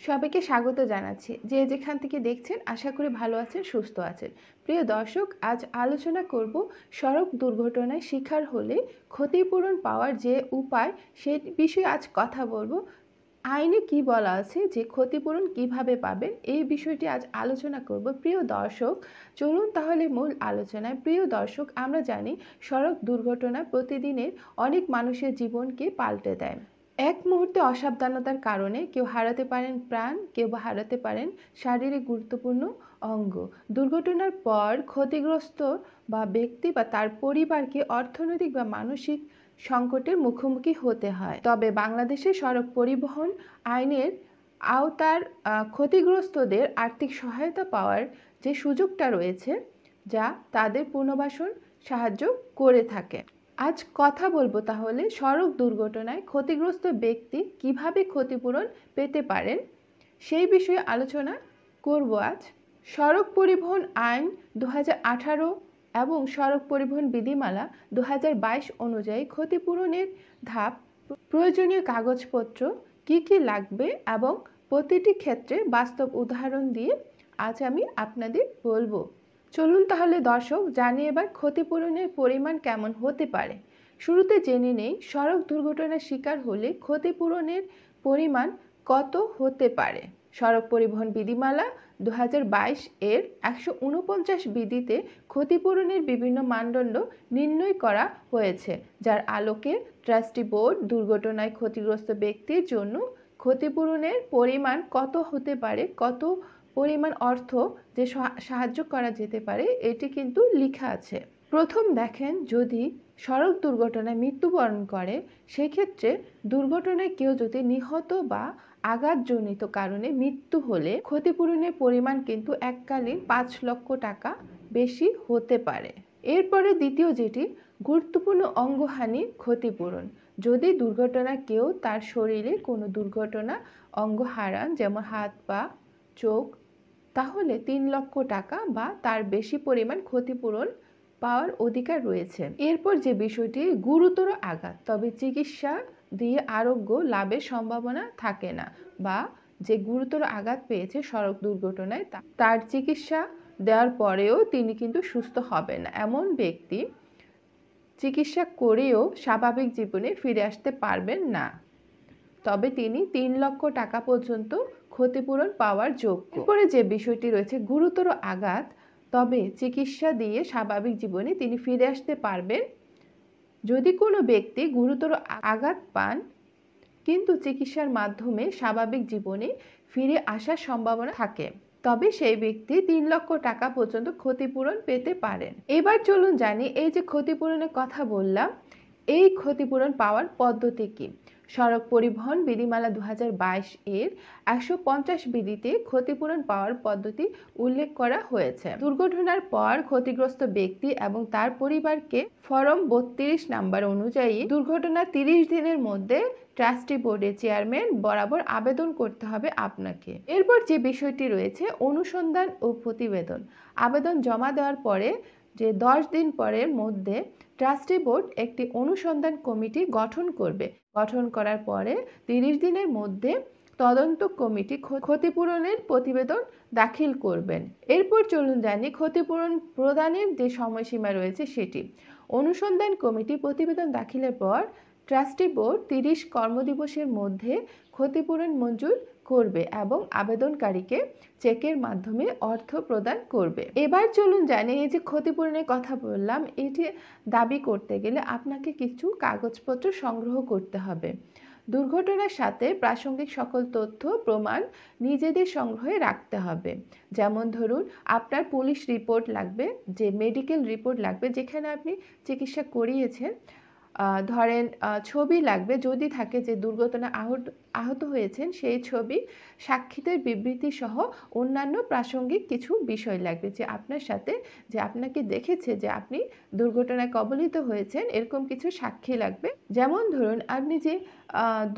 সবাইকে স্বাগত জানাচ্ছি। যে যেখান থেকে দেখছেন আশা করি ভালো আছেন, সুস্থ আছেন। প্রিয় দর্শক, আজ আলোচনা করব সড়ক দুর্ঘটনায় শিকার হলে ক্ষতিপূরণ পাওয়ার যে উপায়, সেই বিষয়ে আজ কথা বলবো। আইনে কি বলা আছে যে ক্ষতিপূরণ কিভাবে পাবেন, এই বিষয়টি আজ আলোচনা করব। প্রিয় দর্শক, চলুন তাহলে মূল আলোচনায়। প্রিয় দর্শক, আমরা জানি সড়ক দুর্ঘটনা প্রতিদিনের অনেক মানুষের জীবনকে পাল্টে দেয়। এক মুহূর্তে অসাবধানতার কারণে কেউ হারাতে পারেন প্রাণ, কেউ বা হারাতে পারেন শারীরিক গুরুত্বপূর্ণ অঙ্গ। দুর্ঘটনার পর ক্ষতিগ্রস্ত বা ব্যক্তি বা তার পরিবারকে অর্থনৈতিক বা মানসিক সংকটের মুখোমুখি হতে হয়। তবে বাংলাদেশে সড়ক পরিবহন আইনের আওতার ক্ষতিগ্রস্তদের আর্থিক সহায়তা পাওয়ার যে সুযোগটা রয়েছে, যা তাদের পুনর্বাসন সাহায্য করে থাকে। আজ কথা বলবো তাহলে সড়ক দুর্ঘটনায় ক্ষতিগ্রস্ত ব্যক্তি কিভাবে ক্ষতিপূরণ পেতে পারেন, সেই বিষয়ে আলোচনা করব আজ। সড়ক পরিবহন আইন 2018 এবং সড়ক পরিবহন বিধিমালা 2022 অনুযায়ী ক্ষতিপূরণের ধাপ, প্রয়োজনীয় কাগজপত্র কি কি লাগবে এবং প্রতিটি ক্ষেত্রে বাস্তব উদাহরণ দিয়ে আজ আমি আপনাদের বলবো। চলুন তাহলে দর্শক, জানি এবার ক্ষতিপূরণের পরিমাণ কেমন হতে পারে। শুরুতে জেনে নেই সড়ক দুর্ঘটনার শিকার হলে ক্ষতিপূরণের পরিমাণ কত হতে পারে। সড়ক পরিবহন বিধিমালা 2022 এর 149 বিধিতে ক্ষতিপূরণের বিভিন্ন মানদণ্ড নির্ণয় করা হয়েছে, যার আলোকে ট্রাস্টি বোর্ড দুর্ঘটনায় ক্ষতিগ্রস্ত ব্যক্তির জন্য ক্ষতিপূরণের পরিমাণ কত হতে পারে, কত পরিমাণ অর্থ যে সাহায্য করা যেতে পারে, এটি কিন্তু লেখা আছে। প্রথম দেখেন, যদি সড়ক দুর্ঘটনায় মৃত্যুবরণ করে, সেক্ষেত্রে দুর্ঘটনায় কেউ যদি নিহত বা আঘাতজনিত কারণে মৃত্যু হলে ক্ষতিপূরণের পরিমাণ কিন্তু এককালীন 5 লক্ষ টাকা বেশি হতে পারে। এরপরে দ্বিতীয় যেটি, গুরুত্বপূর্ণ অঙ্গহানি ক্ষতিপূরণ। যদি দুর্ঘটনা কেউ তার শরীরে কোনো দুর্ঘটনা অঙ্গ হারান, যেমন হাত পা চোখ, তাহলে 3 লক্ষ টাকা বা তার বেশি পরিমাণ ক্ষতিপূরণ পাওয়ার অধিকার রয়েছে। এরপর যে বিষয়টি, গুরুতর আঘাত, তবে চিকিৎসা দিয়ে আরোগ্য লাভের সম্ভাবনা থাকে না, বা যে গুরুতর আঘাত পেয়েছে সড়ক দুর্ঘটনায় তার চিকিৎসা দেওয়ার পরেও তিনি কিন্তু সুস্থ হবেন না, এমন ব্যক্তি চিকিৎসা করেও স্বাভাবিক জীবনে ফিরে আসতে পারবেন না, তবে তিনি 3 লক্ষ টাকা পর্যন্ত ক্ষতিপূরণ পাওয়ার যোগ্য। এরপরে যে বিষয়টি রয়েছে, গুরুতর আঘাত, তবে চিকিৎসা দিয়ে স্বাভাবিক জীবনে তিনি ফিরে আসতে পারবেন। যদি কোনো ব্যক্তি গুরুতর আঘাত পান কিন্তু চিকিৎসার মাধ্যমে স্বাভাবিক জীবনে ফিরে আসার সম্ভাবনা থাকে, তবে সেই ব্যক্তি 3 লক্ষ টাকা পর্যন্ত ক্ষতিপূরণ পেতে পারেন। এবার চলুন জানি, এই যে ক্ষতিপূরণের কথা বললাম, এই ক্ষতিপূরণ পাওয়ার পদ্ধতি কি। সড়ক পরিবহন বিধিমালা 2022 এর 150 বিধিতে ক্ষতিপূরণ পাওয়ার পদ্ধতি উল্লেখ করা হয়েছে। দুর্ঘটনার পর ক্ষতিগ্রস্ত ব্যক্তি এবং তার পরিবারকে ফরম 32 নাম্বার অনুযায়ী দুর্ঘটনার 30 দিনের মধ্যে ট্রাস্টি বোর্ডের চেয়ারম্যান বরাবর আবেদন করতে হবে আপনাকে। এরপর যে বিষয়টি রয়েছে, অনুসন্ধান ও প্রতিবেদন। আবেদন জমা দেওয়ার পরে যে 10 দিন পরের মধ্যে ট্রাস্টি বোর্ড একটি অনুসন্ধান কমিটি গঠন করবে। গঠন করার পরে 30 দিনের মধ্যে তদন্ত কমিটি ক্ষতিপূরণের প্রতিবেদন দাখিল করবেন। এরপর চলুন জানি ক্ষতিপূরণ প্রদানের যে সময়সীমা রয়েছে সেটি। অনুসন্ধান কমিটি প্রতিবেদন দাখিলের পর ট্রাস্টি বোর্ড 30 কর্মদিবসের মধ্যে ক্ষতিপূরণ মঞ্জুর করবে এবং আবেদনকারীকে চেকের মাধ্যমে অর্থ প্রদান করবে। এবার চলুন জানি, এই যে ক্ষতিপূরণের কথা বললাম, এটি দাবি করতে গেলে আপনাকে কিছু কাগজপত্র সংগ্রহ করতে হবে। দুর্ঘটনার সাথে প্রাসঙ্গিক সকল তথ্য প্রমাণ নিজেদের সংগ্রহে রাখতে হবে। যেমন ধরুন, আপনার পুলিশ রিপোর্ট লাগবে, যে মেডিকেল রিপোর্ট লাগবে যেখানে আপনি চিকিৎসা করিয়েছেন। ধরেন ছবি লাগবে যদি থাকে, যে দুর্ঘটনা আহত হয়েছেন সেই ছবি, সাক্ষীদের বিবৃতি সহ অন্যান্য প্রাসঙ্গিক কিছু বিষয় লাগবে, যে আপনার সাথে যে আপনাকে দেখেছে যে আপনি দুর্ঘটনায় কবলিত হয়েছেন, এরকম কিছু সাক্ষী লাগবে। যেমন ধরুন, আপনি যে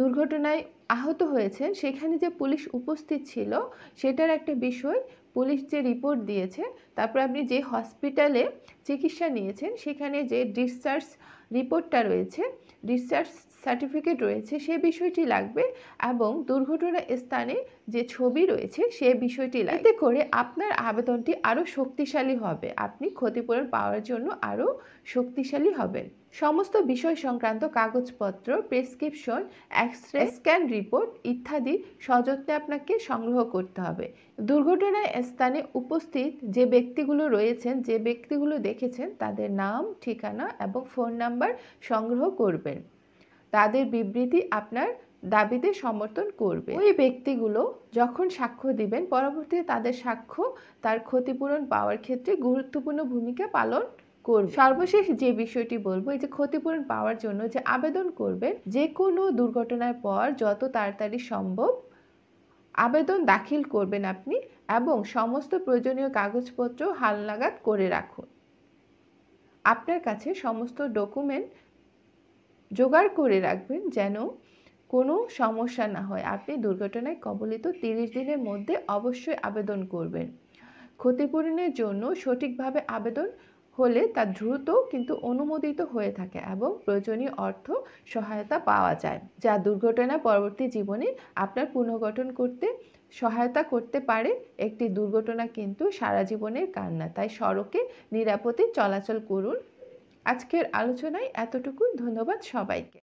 দুর্ঘটনায় আহত হয়েছেন সেখানে যে পুলিশ উপস্থিত ছিল সেটার একটা বিষয়, পুলিশ যে রিপোর্ট দিয়েছে, তারপর আপনি যে হসপিটালে চিকিৎসা নিয়েছেন সেখানে যে ডিসচার্জ রিপোর্টটা রয়েছে, ডিসচার্জ সার্টিফিকেট রয়েছে, সে বিষয়টি লাগবে এবং দুর্ঘটনা স্থানে যে ছবি রয়েছে সে বিষয়টি লাগবে। এতে করে আপনার আবেদনটি আরও শক্তিশালী হবে, আপনি ক্ষতিপূরণ পাওয়ার জন্য আরও শক্তিশালী হবেন। সমস্ত বিষয় সংক্রান্ত কাগজপত্র, প্রেসক্রিপশন, এক্স-রে, স্ক্যান রিপোর্ট ইত্যাদি সযত্নে আপনাকে সংগ্রহ করতে হবে। দুর্ঘটনার স্থানে উপস্থিত যে ব্যক্তিগুলো রয়েছেন, যে ব্যক্তিগুলো দেখেছেন তাদের নাম, ঠিকানা এবং ফোন নাম্বার সংগ্রহ করবেন। তাদের বিবৃতি আপনার দাবিতে সমর্থন করবে। ওই ব্যক্তিগুলো যখন সাক্ষ্য দিবেন, পরবর্তীতে তাদের সাক্ষ্য তার ক্ষতিপূরণ পাওয়ার ক্ষেত্রে গুরুত্বপূর্ণ ভূমিকা পালন করবে। সর্বশেষ যে বিষয়টি বলবো, এই যে ক্ষতিপূরণ পাওয়ার জন্য যে আবেদন করবেন, যে কোনো দুর্ঘটনার পর যত তাড়াতাড়ি সম্ভব আবেদন দাখিল করবেন আপনি এবং সমস্ত প্রয়োজনীয় কাগজপত্র হালনাগাদ করে রাখুন। আপনার কাছে সমস্ত ডকুমেন্ট জোগাড় করে রাখবেন যেন কোনো সমস্যা না হয়। আপনি দুর্ঘটনায় কবলিত 30 দিনের মধ্যে অবশ্যই আবেদন করবেন। ক্ষতিপূরণের জন্য সঠিকভাবে আবেদন হলে তা দ্রুত কিন্তু অনুমোদিত হয়ে থাকে এবং প্রয়োজনীয় অর্থ সহায়তা পাওয়া যায়, যা দুর্ঘটনা পরবর্তী জীবনে আপনার পুনর্গঠন করতে সহায়তা করতে পারে। একটি দুর্ঘটনা কিন্তু সারা জীবনের কান্না, তাই সড়কে নিরাপদে চলাচল করুন। আজকের আলোচনায় এতটুকুই। ধন্যবাদ সবাইকে।